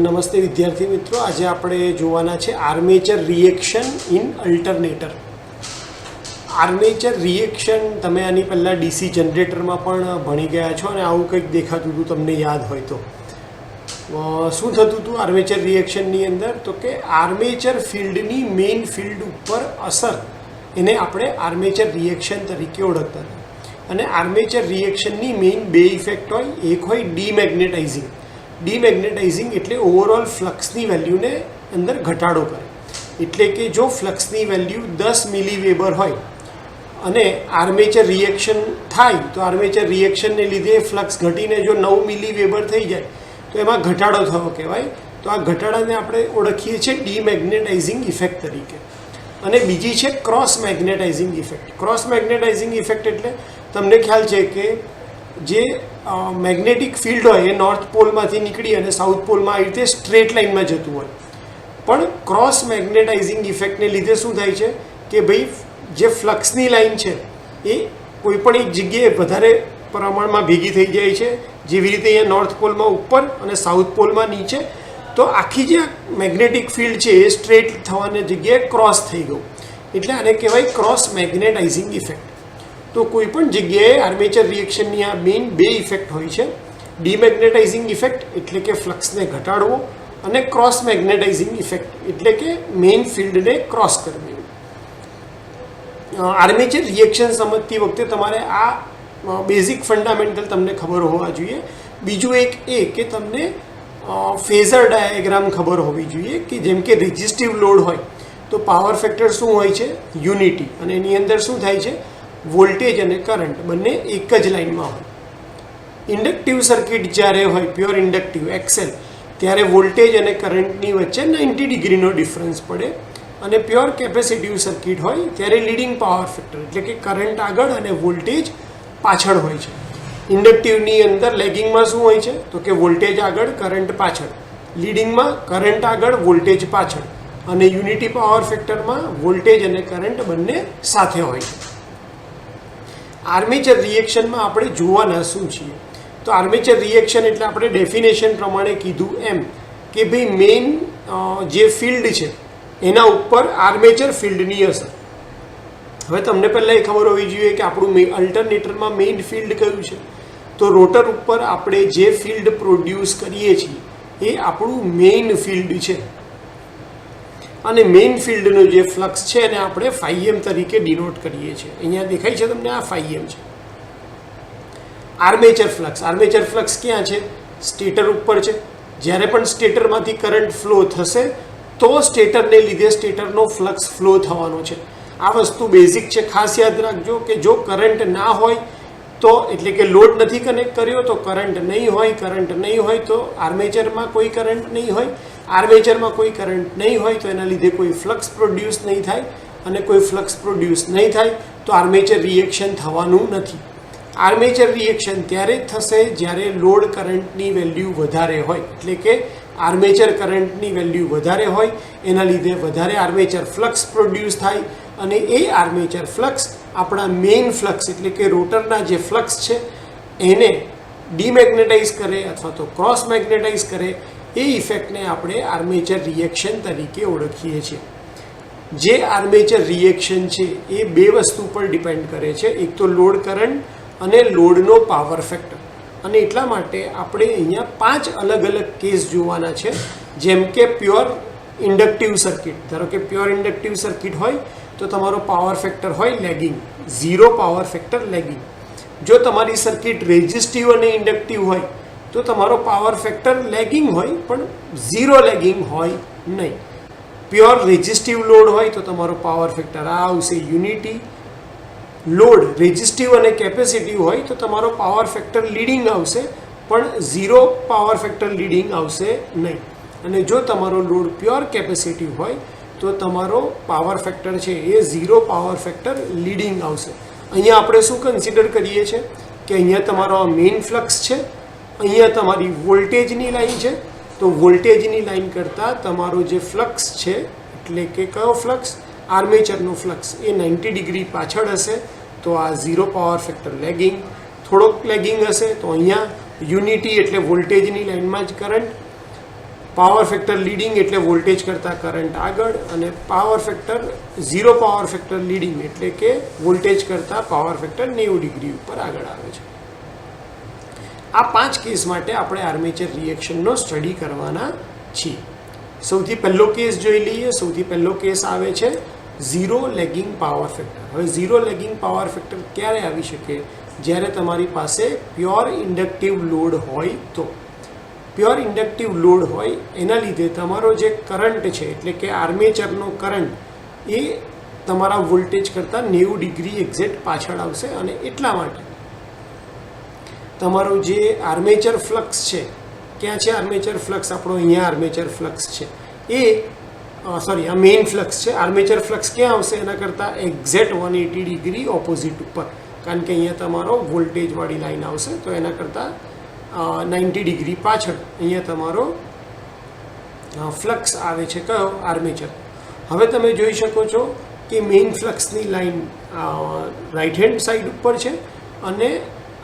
નમસ્તે વિદ્યાર્થી મિત્રો, આજે આપણે જોવાના છે armature reaction in alternator. Armature reaction તમે આની પહેલાં ડીસી જનરેટરમાં પણ ભણી ગયા છો અને આવું કંઈક દેખાતું હતું, તમને યાદ હોય તો. શું થતું હતું આર્મેચર રિએક્શનની અંદર? તો કે આર્મેચર ફિલ્ડની મેઇન ફિલ્ડ ઉપર અસર, એને આપણે આર્મેચર રિએક્શન તરીકે ઓળખતા હતા. અને આર્મેચર રિએક્શનની મેઇન બે ઇફેક્ટ હોય. એક હોય ડીમેગ્નેટાઇઝિંગ. ડીમેગ્નેટાઇઝિંગ એટલે ઓવરઓલ ફ્લક્સની વેલ્યુને અંદર ઘટાડો કરે. એટલે કે જો ફ્લક્સની વેલ્યુ 10 મિલી વેબર હોય અને આર્મેચર રિએક્શન થાય તો આર્મેચર રિએક્શનને લીધે ફ્લક્સ ઘટીને જો 9 મિલી વેબર થઈ જાય તો એમાં ઘટાડો થયો કહેવાય. તો આ ઘટાડાને આપણે ઓળખીએ છીએ ડીમેગ્નેટાઇઝિંગ ઇફેક્ટ તરીકે. અને બીજી છે cross magnetising effect. Cross magnetising effect એટલે તમને ખ્યાલ છે કે જે મેગ્નેટિક ફિલ્ડ હોય એ નોર્થ પોલમાંથી નીકળી અને સાઉથ પોલમાં આવી રીતે સ્ટ્રેટ લાઇનમાં જતું હોય. પણ ક્રોસ મેગ્નેટાઇઝિંગ ઇફેક્ટને લીધે શું થાય છે કે ભાઈ જે ફ્લક્સની લાઇન છે એ કોઈ પણ એક જગ્યાએ વધારે પ્રમાણમાં ભેગી થઈ જાય છે. જેવી રીતે અહીંયા નોર્થ પોલમાં ઉપર અને સાઉથ પોલમાં નીચે, તો આખી જે મેગ્નેટિક ફિલ્ડ છે એ સ્ટ્રેટ થવાની જગ્યાએ ક્રોસ થઈ ગયું. એટલે આને કહેવાય ક્રોસ મેગ્નેટાઇઝિંગ ઇફેક્ટ. તો કોઈ પણ જગ્યાએ આર્મેચર રિએક્શનની આ મેઇન બે ઇફેક્ટ હોય છે. ડીમેગ્નેટાઇઝિંગ ઇફેક્ટ એટલે કે ફ્લક્સને ઘટાડવો, અને ક્રોસ મેગ્નેટાઇઝિંગ ઇફેક્ટ એટલે કે મેઇન ફિલ્ડને ક્રોસ કરવી. આર્મેચર રિએક્શન સમજતી વખતે તમારે આ બેઝિક ફંડામેન્ટલ તમને ખબર હોવા જોઈએ. બીજું એક એ કે તમને ફેઝર ડાયાગ્રામ ખબર હોવી જોઈએ કે જેમ કે રેઝિસ્ટિવ લોડ હોય તો પાવર ફેક્ટર શું હોય છે? યુનિટી. અને એની અંદર શું થાય છે? વોલ્ટેજ અને કરંટ બંને એક જ લાઇનમાં હોય. ઇન્ડક્ટિવ સર્કિટ જ્યારે હોય, પ્યોર ઇન્ડક્ટિવ એક્સેલ, ત્યારે વોલ્ટેજ અને કરંટની વચ્ચે 90 ડિગ્રીનો ડિફરન્સ પડે. અને પ્યોર કેપેસિટિવ સર્કિટ હોય ત્યારે લીડિંગ પાવર ફેક્ટર એટલે કે કરંટ આગળ અને વોલ્ટેજ પાછળ હોય છે. ઇન્ડક્ટિવની અંદર લેગિંગમાં શું હોય છે? તો કે વોલ્ટેજ આગળ, કરંટ પાછળ. લીડિંગમાં કરંટ આગળ, વોલ્ટેજ પાછળ. અને યુનિટી પાવર ફેક્ટરમાં વોલ્ટેજ અને કરંટ બંને સાથે હોય છે. આર્મેચર રિએક્શનમાં આપણે જોવાના શું છીએ? તો આર્મેચર રિએક્શન એટલે આપણે ડેફિનેશન પ્રમાણે કીધું એમ કે ભાઈ મેઇન જે ફિલ્ડ છે એના ઉપર આર્મેચર ફિલ્ડની અસર. હવે તમને પહેલાં એ ખબર હોવી જોઈએ કે આપણું અલ્ટરનેટરમાં મેઇન ફિલ્ડ કયું છે? તો રોટર ઉપર આપણે જે ફિલ્ડ પ્રોડ્યુસ કરીએ છીએ એ આપણું મેઇન ફિલ્ડ છે. અને મેઇન ફિલ્ડનો જે ફ્લક્સ છે એને આપણે φm તરીકે ડિનોટ કરીએ છીએ. અહીંયા દેખાય છે તમને? આ φm છે. Armature flux. આર્મેચર ફ્લક્સ ક્યાં છે? સ્ટેટર ઉપર છે. જ્યારે પણ સ્ટેટરમાંથી કરંટ ફ્લો થશે તો સ્ટેટરને લીધે સ્ટેટરનો ફ્લક્સ ફ્લો થવાનો છે. આ વસ્તુ બેઝિક છે, ખાસ યાદ રાખજો કે જો કરંટ ના હોય તો, એટલે કે લોડ નથી કનેક્ટ કર્યો તો કરંટ નહીં હોય. કરંટ નહીં હોય તો આર્મેચરમાં કોઈ કરંટ નહીં હોય. આર્મેચરમાં કોઈ કરંટ નહીં હોય તો એના લીધે કોઈ ફ્લક્સ પ્રોડ્યુસ નહીં થાય. અને કોઈ ફ્લક્સ પ્રોડ્યુસ નહીં થાય તો આર્મેચર રિએક્શન થવાનું નથી. આર્મેચર રિએક્શન ત્યારે થશે જ્યારે લોડ કરંટની વેલ્યુ વધારે હોય. એટલે કે આર્મેચર કરંટની વેલ્યુ વધારે હોય, એના લીધે વધારે આર્મેચર ફ્લક્સ પ્રોડ્યુસ થાય. અને એ આર્મેચર ફ્લક્સ આપણા મેઇન ફ્લક્સ એટલે કે રોટરના જે ફ્લક્સ છે એને ડીમેગ્નેટાઇઝ કરે અથવા તો ક્રોસ મેગ્નેટાઇઝ કરે. એ ઇફેક્ટને આપણે આર્મેચર રિએક્શન તરીકે ઓળખીએ છીએ. જે આર્મેચર રિએક્શન છે એ બે વસ્તુ પર ડિપેન્ડ કરે છે. એક તો લોડ કરંટ અને લોડનો પાવર ફેક્ટર. અને એટલા માટે આપણે અહીંયા 5 અલગ અલગ કેસ જોવાના છે. જેમ કે પ્યોર ઇન્ડક્ટિવ સર્કિટ. ધારો કે પ્યોર ઇન્ડક્ટિવ સર્કિટ હોય તો તમારો પાવર ફેક્ટર હોય લેગિંગ, 0 પાવર ફેક્ટર લેગિંગ. જો તમારી સર્કિટ રેઝિસ્ટિવ અને ઇન્ડક્ટિવ હોય તો તમારો પાવર ફેક્ટર લેગિંગ હોય પણ 0 લેગિંગ હોય નહીં. પ્યોર રેઝિસ્ટિવ લોડ હોય તો તમારો પાવર ફેક્ટર આ આવશે યુનિટી. લોડ રેઝિસ્ટિવ અને કેપેસિટિવ હોય તો તમારો પાવર ફેક્ટર લીડિંગ આવશે પણ 0 પાવર ફેક્ટર લીડિંગ આવશે નહીં. અને જો તમારો લોડ પ્યોર કેપેસિટિવ હોય તો તમારો પાવર ફેક્ટર છે એ 0 પાવર ફેક્ટર લીડિંગ આવશે. અહીંયા આપણે શું કન્સિડર કરીએ છીએ કે અહીંયા તમારો મેઇન ફ્લક્સ છે, અહીંયા તમારી વોલ્ટેજની લાઈન છે. તો વોલ્ટેજની લાઈન કરતાં તમારો જે ફ્લક્સ છે એટલે કે કયો ફ્લક્સ? આર્મેચરનો ફ્લક્સ એ 90 ડિગ્રી પાછળ હશે. તો આ 0 પાવર ફેક્ટર લેગિંગ. થોડોક લેગિંગ હશે તો અહીંયા યુનિટી એટલે વોલ્ટેજની લાઈનમાં જ કરંટ. પાવર ફેક્ટર લીડિંગ એટલે વોલ્ટેજ કરતાં કરંટ આગળ, અને power factor 0 power factor leading એટલે કે વોલ્ટેજ કરતાં પાવર ફેક્ટર 90 ડિગ્રી ઉપર આગળ આવે છે. આ 5 કેસ માટે આપણે આર્મેચર રિએક્શનનો સ્ટડી કરવાના છીએ. સૌથી પહેલો કેસ જોઈ લઈએ. સૌથી પહેલો કેસ આવે છે 0 લેગિંગ પાવર ફેક્ટર. હવે 0 લેગિંગ પાવર ફેક્ટર ક્યારે આવી શકે? જ્યારે તમારી પાસે પ્યોર ઇન્ડક્ટિવ લોડ હોય તો. પ્યોર ઇન્ડક્ટિવ લોડ હોય એના લીધે તમારો જે કરંટ છે એટલે કે આર્મેચરનો કરંટ એ તમારા વોલ્ટેજ કરતાં 90 ડિગ્રી એક્ઝેક્ટ પાછળ આવશે, અને એટલા માટે તમારો જે આર્મેચર ફ્લક્સ છે, ક્યાં છે આર્મેચર ફ્લક્સ? આપણો અહીંયા આર્મેચર ફ્લક્સ છે એ સોરી આ મેઇન ફ્લક્સ છે. આર્મેચર ફ્લક્સ ક્યાં આવશે? એના કરતાં એક્ઝેક્ટ 180 ડિગ્રી ઓપોઝિટ ઉપર, કારણ કે અહીંયા તમારો વોલ્ટેજવાળી લાઈન આવશે, તો એના કરતાં 90 ડિગ્રી પાછળ અહીંયા તમારો ફ્લક્સ આવે છે. કયો? આર્મેચર. હવે તમે જોઈ શકો છો કે મેઇન ફ્લક્સની લાઈન રાઈટ હેન્ડ સાઈડ ઉપર છે અને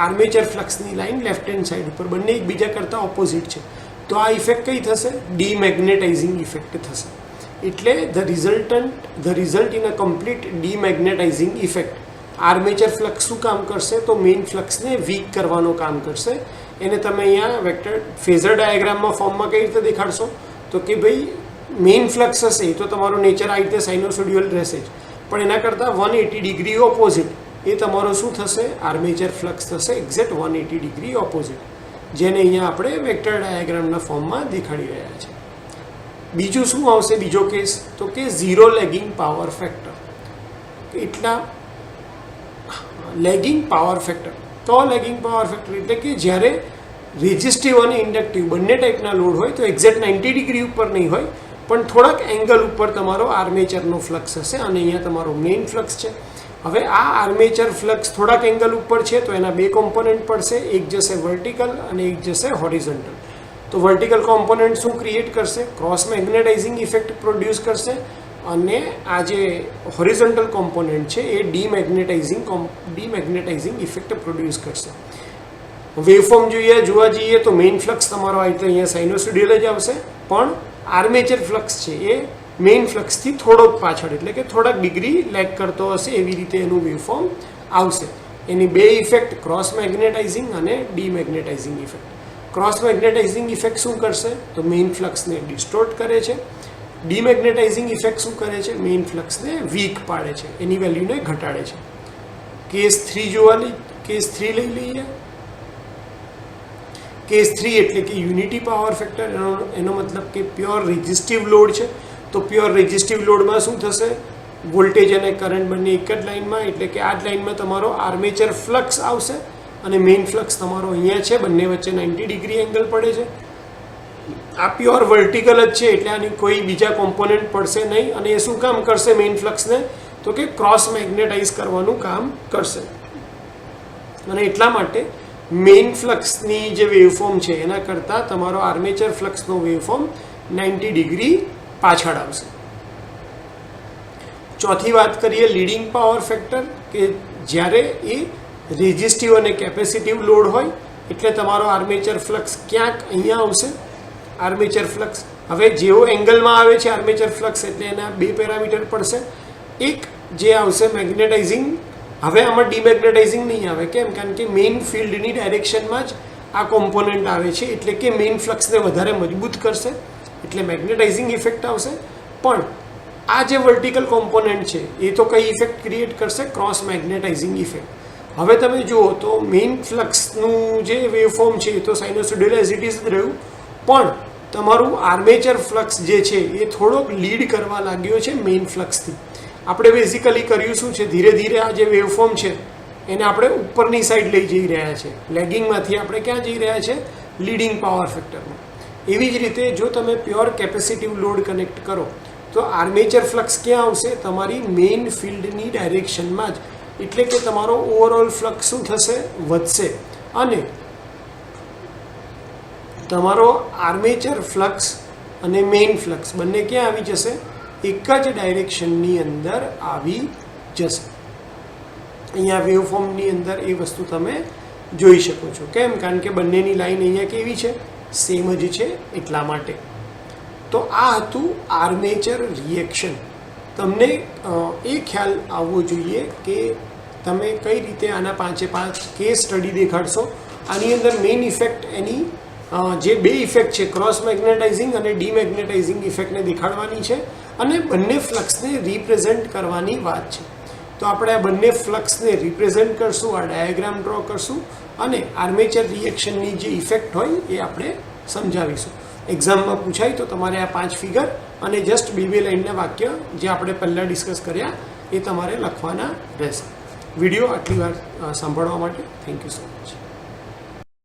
આર્મેચર ફ્લક્સની લાઈન લેફ્ટ હેન્ડ સાઈડ ઉપર, બંને એકબીજા કરતાં ઓપોઝિટ છે. તો આ ઇફેક્ટ કઈ થશે? ડીમેગ્નેટાઇઝિંગ ઇફેક્ટ થશે. એટલે the result in a complete demagnetizing effect. Armature flux શું કામ કરશે? તો મેઇન ફ્લક્સને વીક કરવાનું કામ કરશે. એને તમે અહીંયા વેક્ટર ફેઝર ડાયાગ્રામમાં ફોર્મમાં કઈ રીતે દેખાડશો? તો કે ભાઈ મેઇન ફ્લક્સ હશે તો તમારો નેચર આ રીતે સાઇનોસોડિયલ રહેશે જ, પણ એના કરતાં 180 ડિગ્રી ઓપોઝિટ એ તમારો શું થશે? આર્મેચર ફ્લક્સ થશે એક્ઝેક્ટ 180 ડિગ્રી ઓપોઝિટ, જેને અહીંયા આપણે વેક્ટર ડાયાગ્રામના ફોર્મમાં દેખાડી રહ્યા છે. બીજું શું આવશે? બીજો કેસ તો કે 0 લેગિંગ પાવર ફેક્ટર. એટલા લેગિંગ પાવર ફેક્ટર. તો લેગિંગ પાવર ફેક્ટર એટલે કે જ્યારે રેઝિસ્ટિવ અને ઇન્ડક્ટિવ બંને ટાઈપના લોડ હોય તો એક્ઝેક્ટ 90 ડિગ્રી ઉપર નહીં હોય, પણ થોડાક એંગલ ઉપર તમારો આર્મેચરનો ફ્લક્સ હશે, અને અહીંયા તમારો મેઇન ફ્લક્સ છે. હવે આ આર્મેચર ફ્લક્સ થોડાક એંગલ ઉપર છે તો એના બે કોમ્પોનન્ટ પડશે, એક જશે વર્ટિકલ અને એક જશે હોરિઝોન્ટલ. તો વર્ટિકલ કોમ્પોનન્ટ શું ક્રિએટ કરશે? ક્રોસ મેગ્નેટાઇઝિંગ ઇફેક્ટ પ્રોડ્યુસ કરશે, અને આ જે હોરિઝોન્ટલ કોમ્પોનન્ટ છે એ ડીમેગ્નેટાઇઝિંગ ઇફેક્ટ પ્રોડ્યુસ કરશે. વેવફોર્મ જોવા જઈએ તો મેઇન ફ્લક્સ તમારો આ રીતે અહીંયા સાઇનોસોડિયલ જ આવશે, પણ આર્મેચર ફ્લક્સ છે એ મેઇન ફ્લક્સથી થોડોક પાછળ એટલે કે થોડાક ડિગ્રી લેગ કરતો હશે, એવી રીતે એનું વેવફોર્મ આવશે. એની બે ઇફેક્ટ ક્રોસ મેગ્નેટાઇઝિંગ અને ડીમેગ્નેટાઇઝિંગ ઇફેક્ટ. ક્રોસ મેગ્નેટાઇઝિંગ ઇફેક્ટ શું કરશે? તો મેઇન ફ્લક્સને ડિસ્ટોર્ટ કરે છે. ડીમેગ્નેટાઇઝિંગ ઇફેક્ટ શું કરે છે? મેઇન ફ્લક્સને વીક પાડે છે, એની વેલ્યુને ઘટાડે છે. કેસ 3 લઈ લઈએ. કેસ 3 એટલે કે યુનિટી પાવર ફેક્ટર. એનો મતલબ કે પ્યોર રેઝિસ્ટિવ લોડ છે. તો પ્યોર રેઝિસ્ટિવ લોડમાં શું થશે? વોલ્ટેજ અને કરંટ બંને એક જ લાઇનમાં, એટલે કે આ જ લાઇનમાં તમારો આર્મેચર ફ્લક્સ આવશે અને મેઇન ફ્લક્સ તમારો અહીંયા છે, બંને વચ્ચે 90 ડિગ્રી એંગલ પડે છે. આ પ્યોર વર્ટિકલ જ છે એટલે આની કોઈ બીજા કોમ્પોનન્ટ પડશે નહીં, અને એ શું કામ કરશે મેઇન ફ્લક્સને? તો કે ક્રોસ મેગ્નેટાઇઝ કરવાનું કામ કરશે. અને એટલા માટે મેઇન ફ્લક્સની જે વેવફોર્મ છે એના કરતાં તમારો આર્મેચર ફ્લક્સનો વેવફોર્મ 90 ડિગ્રી પાછળ આવશે. ચોથી વાત કરીએ લીડિંગ પાવર ફેક્ટર, કે જ્યારે એ રેઝિસ્ટિવ અને કેપેસિટિવ લોડ હોય એટલે તમારો આર્મેચર ફ્લક્સ ક્યાંક અહીંયા આવશે. આર્મેચર ફ્લક્સ હવે જેવો એંગલમાં આવે છે આર્મેચર ફ્લક્સ એટલે એના બે પેરામીટર પડશે. એક જે આવશે મેગ્નેટાઇઝિંગ. હવે આમાં ડીમેગ્નેટાઇઝિંગ નહીં આવે. કેમ? કારણ કે મેઇન ફિલ્ડની ડાયરેક્શનમાં જ આ કોમ્પોનન્ટ આવે છે, એટલે કે મેઇન ફ્લક્સને વધારે મજબૂત કરશે, એટલે મેગ્નેટાઇઝિંગ ઇફેક્ટ આવશે. પણ આ જે વર્ટિકલ કોમ્પોનન્ટ છે એ તો કઈ ઇફેક્ટ ક્રિએટ કરશે? Cross magnetising effect. હવે તમે જુઓ તો મેઇન ફ્લક્સનું જે વેવફોર્મ છે એ તો સાઇનોસોડિયલ એઝ ઇટ ઇઝ જ રહ્યું, પણ તમારું આર્મેચર ફ્લક્સ જે છે એ થોડોક લીડ કરવા લાગ્યો છે મેઇન ફ્લક્સથી. આપણે બેઝિકલી કર્યું શું છે? ધીરે ધીરે આ જે વેવફોર્મ છે એને આપણે ઉપરની સાઈડ લઈ જઈ રહ્યા છે. લેગિંગમાંથી આપણે ક્યાં જઈ રહ્યા છે? લીડિંગ પાવર ફેક્ટરમાં. એવી જ રીતે જો તમે પ્યોર કેપેસિટિવ લોડ કનેક્ટ કરો તો આર્મેચર ફ્લક્સ ક્યાં આવશે? તમારી મેઇન ફિલ્ડની ડાયરેક્શનમાં જ, એટલે કે તમારો ઓવરઓલ ફ્લક્સ શું થશે? વધશે. અને તમારો આર્મેચર ફ્લક્સ અને મેઇન ફ્લક્સ બંને ક્યાં આવી જશે? એક જ ડાયરેક્શનની અંદર આવી જશે. અહીંયા વેવફોર્મની અંદર એ વસ્તુ તમે જોઈ શકો છો. કેમ? કારણ કે બંનેની લાઈન અહીંયા કેવી છે? સેમ જ છે, એટલા માટે. તો આ હતું આર્મેચર રિએક્શન. તમને એ ખ્યાલ આવવો જોઈએ કે તમે કઈ રીતે આના 5 કેસ સ્ટડી દેખાડશો. આની અંદર મેઇન ઇફેક્ટ એની જે બે ઇફેક્ટ છે ક્રોસ મેગ્નેટાઇઝિંગ અને ડીમેગ્નેટાઇઝિંગ ઇફેક્ટને દેખાડવાની છે અને બંને ફ્લક્સને રિપ્રેઝેન્ટ કરવાની વાત છે. તો આપણે આ બંને ફ્લક્સને રિપ્રેઝેન્ટ કરશું, આ ડાયાગ્રામ ડ્રો કરશું અને આર્મેચર રિએક્શનની જે ઇફેક્ટ હોય એ આપણે સમજાવીશું. એક્ઝામમાં પૂછાય તો તમારે આ 5 ફિગર અને જસ્ટ બે લાઇનના વાક્ય જે આપણે પહેલાં ડિસ્કસ કર્યા એ તમારે લખવાના રહેશે. વિડીયો આટલી વાર સાંભળવા માટે થેન્ક યુ સો મચ.